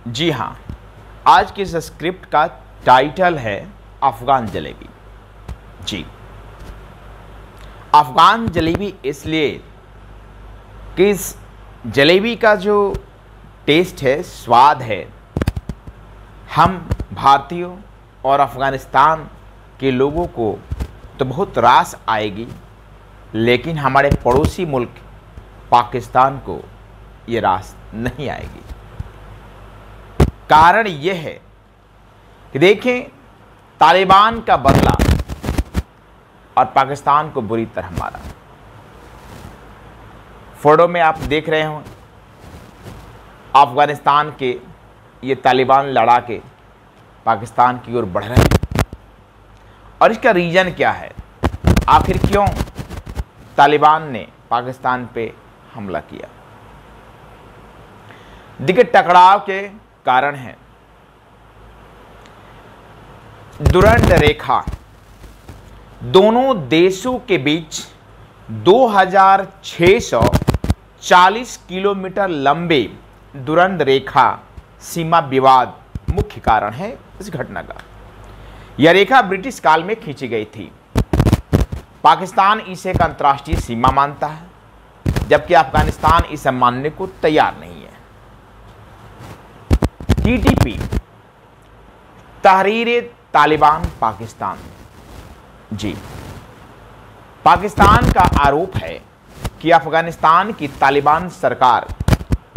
जी हाँ, आज के इस स्क्रिप्ट का टाइटल है अफगान जलेबी। जी, अफगान जलेबी इसलिए कि इस जलेबी का जो टेस्ट है, स्वाद है, हम भारतीयों और अफ़गानिस्तान के लोगों को तो बहुत रास आएगी, लेकिन हमारे पड़ोसी मुल्क पाकिस्तान को ये रास नहीं आएगी। कारण ये है कि देखें, तालिबान का बदला और पाकिस्तान को बुरी तरह मारा। फोटो में आप देख रहे हो अफगानिस्तान के ये तालिबान लड़ा के पाकिस्तान की ओर बढ़ रहे हैं। और इसका रीज़न क्या है? आखिर क्यों तालिबान ने पाकिस्तान पे हमला किया? देखिए, टकराव के कारण है दुरंत रेखा। दोनों देशों के बीच 2640 किलोमीटर लंबे दुरंत रेखा सीमा विवाद मुख्य कारण है इस घटना का। यह रेखा ब्रिटिश काल में खींची गई थी। पाकिस्तान इसे एक अंतर्राष्ट्रीय सीमा मानता है, जबकि अफगानिस्तान इसे मानने को तैयार नहीं है। टीटीपी, तहरीर तालिबान पाकिस्तान। जी, पाकिस्तान का आरोप है कि अफगानिस्तान की तालिबान सरकार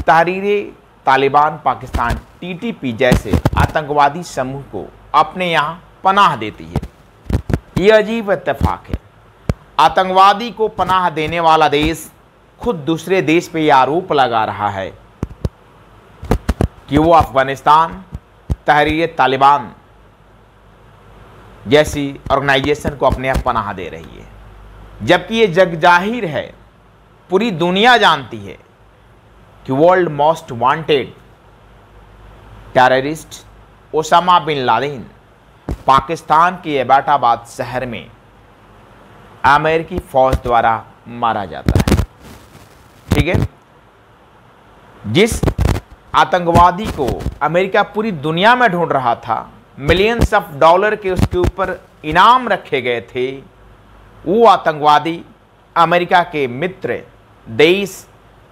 तहरीर तालिबान पाकिस्तान टीटीपी जैसे आतंकवादी समूह को अपने यहां पनाह देती है। यह अजीब इत्तेफाक है। आतंकवादी को पनाह देने वाला देश खुद दूसरे देश पे यह आरोप लगा रहा है कि वो अफगानिस्तान तहरीर तालिबान जैसी ऑर्गेनाइजेशन को अपने यहाँ पनाह दे रही है, जबकि ये जग जाहिर है, पूरी दुनिया जानती है कि world most wanted terrorist Osama bin Laden Pakistan के एबटाबाद शहर में अमेरिकी फौज द्वारा मारा जाता है। ठीक है, जिस आतंकवादी को अमेरिका पूरी दुनिया में ढूंढ रहा था, मिलियंस ऑफ डॉलर के उसके ऊपर इनाम रखे गए थे, वो आतंकवादी अमेरिका के मित्र देश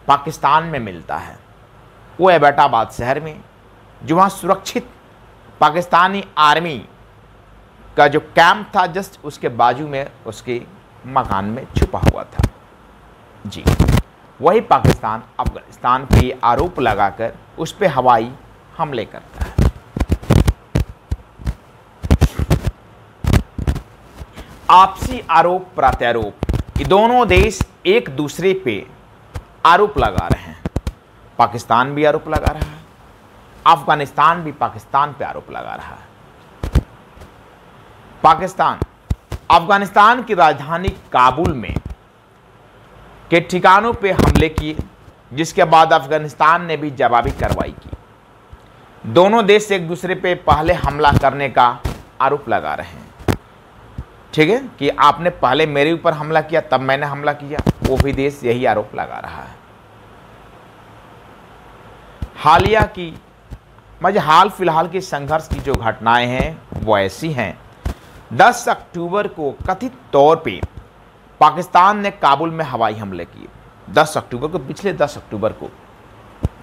पाकिस्तान में मिलता है। वो एबटाबाद शहर में, जो वहाँ सुरक्षित पाकिस्तानी आर्मी का जो कैंप था, जस्ट उसके बाजू में उसके मकान में छुपा हुआ था। जी, वही पाकिस्तान अफगानिस्तान पे आरोप लगाकर उस पे हवाई हमले करता है। आपसी आरोप प्रत्यारोप, ये दोनों देश एक दूसरे पे आरोप लगा रहे हैं। पाकिस्तान भी आरोप लगा रहा है, अफगानिस्तान भी पाकिस्तान पे आरोप लगा रहा है। पाकिस्तान अफगानिस्तान की राजधानी काबुल में के ठिकानों पे हमले किए, जिसके बाद अफगानिस्तान ने भी जवाबी कार्रवाई की। दोनों देश एक दूसरे पे पहले हमला करने का आरोप लगा रहे हैं। ठीक है, कि आपने पहले मेरे ऊपर हमला किया, तब मैंने हमला किया। वो भी देश यही आरोप लगा रहा है। हाल फिलहाल की संघर्ष की जो घटनाएं हैं वो ऐसी हैं। 10 अक्टूबर को कथित तौर पे पाकिस्तान ने काबुल में हवाई हमले किए। 10 अक्टूबर को, पिछले 10 अक्टूबर को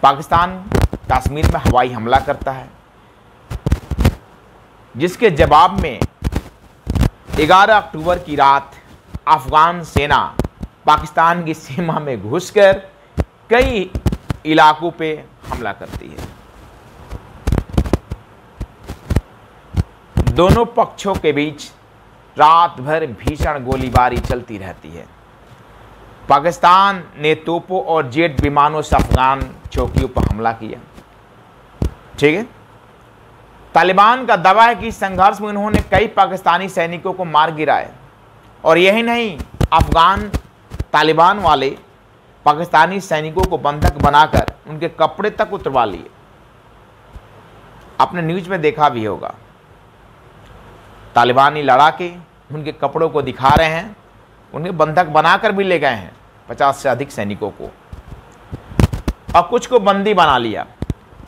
पाकिस्तान कश्मीर में हवाई हमला करता है, जिसके जवाब में 11 अक्टूबर की रात अफगान सेना पाकिस्तान की सीमा में घुसकर कई इलाकों पे हमला करती है। दोनों पक्षों के बीच रात भर भीषण गोलीबारी चलती रहती है। पाकिस्तान ने तोपों और जेट विमानों से अफगान चौकियों पर हमला किया। ठीक है, तालिबान का दावा है कि संघर्ष में उन्होंने कई पाकिस्तानी सैनिकों को मार गिराया। और यही नहीं, अफगान तालिबान वाले पाकिस्तानी सैनिकों को बंधक बनाकर उनके कपड़े तक उतरवा लिए। आपने न्यूज में देखा भी होगा, तालिबानी लड़ा के उनके कपड़ों को दिखा रहे हैं, उन्हें बंधक बनाकर भी ले गए हैं 50 से अधिक सैनिकों को, और कुछ को बंदी बना लिया।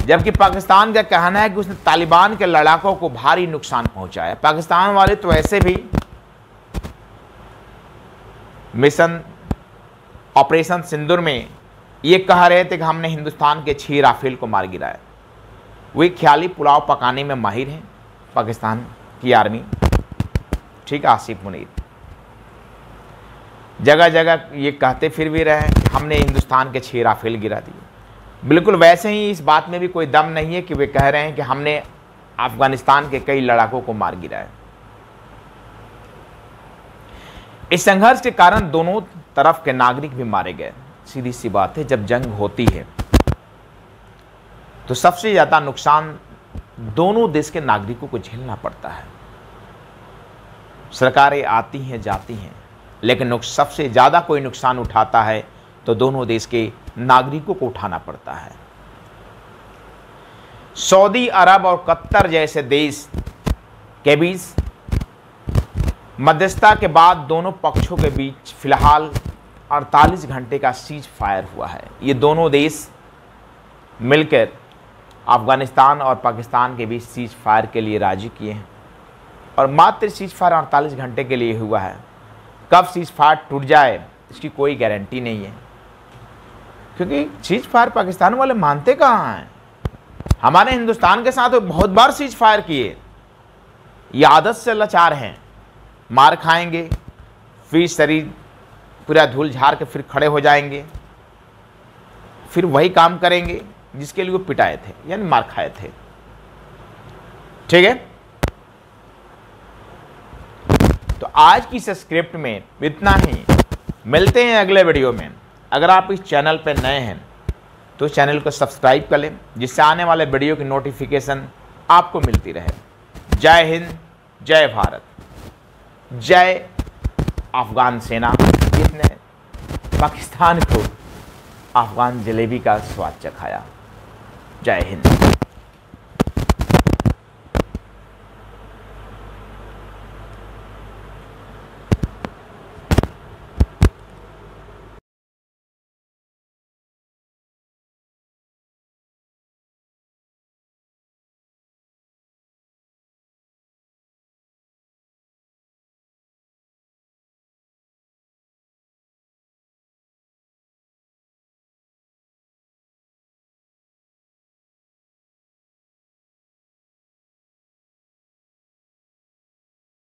जबकि पाकिस्तान का कहना है कि उसने तालिबान के लड़ाकों को भारी नुकसान पहुंचाया। पाकिस्तान वाले तो ऐसे भी मिशन ऑपरेशन सिंदूर में ये कह रहे थे कि हमने हिंदुस्तान के 6 राफेल को मार गिराया। वे ख्याली पुलाव पकाने में माहिर हैं पाकिस्तान की आर्मी, ठीक। आसिफ मुनीर जगह जगह ये कहते फिर भी रहे कि हमने हिंदुस्तान के 6 राफेल गिरा दिए। बिल्कुल वैसे ही इस बात में भी कोई दम नहीं है कि वे कह रहे हैं कि हमने अफगानिस्तान के कई लड़ाकों को मार गिराया। इस संघर्ष के कारण दोनों तरफ के नागरिक भी मारे गए। सीधी सी बात है, जब जंग होती है तो सबसे ज्यादा नुकसान दोनों देश के नागरिकों को झेलना पड़ता है। सरकारें आती हैं जाती हैं, लेकिन सबसे ज्यादा कोई नुकसान उठाता है तो दोनों देश के नागरिकों को उठाना पड़ता है। सऊदी अरब और कतर जैसे देश के बीच मध्यस्थता के बाद दोनों पक्षों के बीच फिलहाल 48 घंटे का सीज फायर हुआ है। ये दोनों देश मिलकर अफगानिस्तान और पाकिस्तान के बीच सीज फायर के लिए राजी किए हैं और मात्र सीज फायर 48 घंटे के लिए हुआ है। कब सीज फायर टूट जाए इसकी कोई गारंटी नहीं है, क्योंकि सीज फायर पाकिस्तान वाले मानते कहाँ हैं। हमारे हिंदुस्तान के साथ बहुत बार सीज फायर किए, ये आदत से लाचार हैं। मार खाएंगे, फिर शरीर पूरा धूल झाड़ के फिर खड़े हो जाएंगे, फिर वही काम करेंगे जिसके लिए वो पिटाए थे, यानी मार खाए थे। ठीक है, तो आज की इस स्क्रिप्ट में इतना ही। मिलते हैं अगले वीडियो में। अगर आप इस चैनल पर नए हैं तो चैनल को सब्सक्राइब कर लें, जिससे आने वाले वीडियो की नोटिफिकेशन आपको मिलती रहे। जय हिंद, जय भारत, जय अफगान सेना जिसने पाकिस्तान को अफगान जलेबी का स्वाद चखाया। जय हिंद।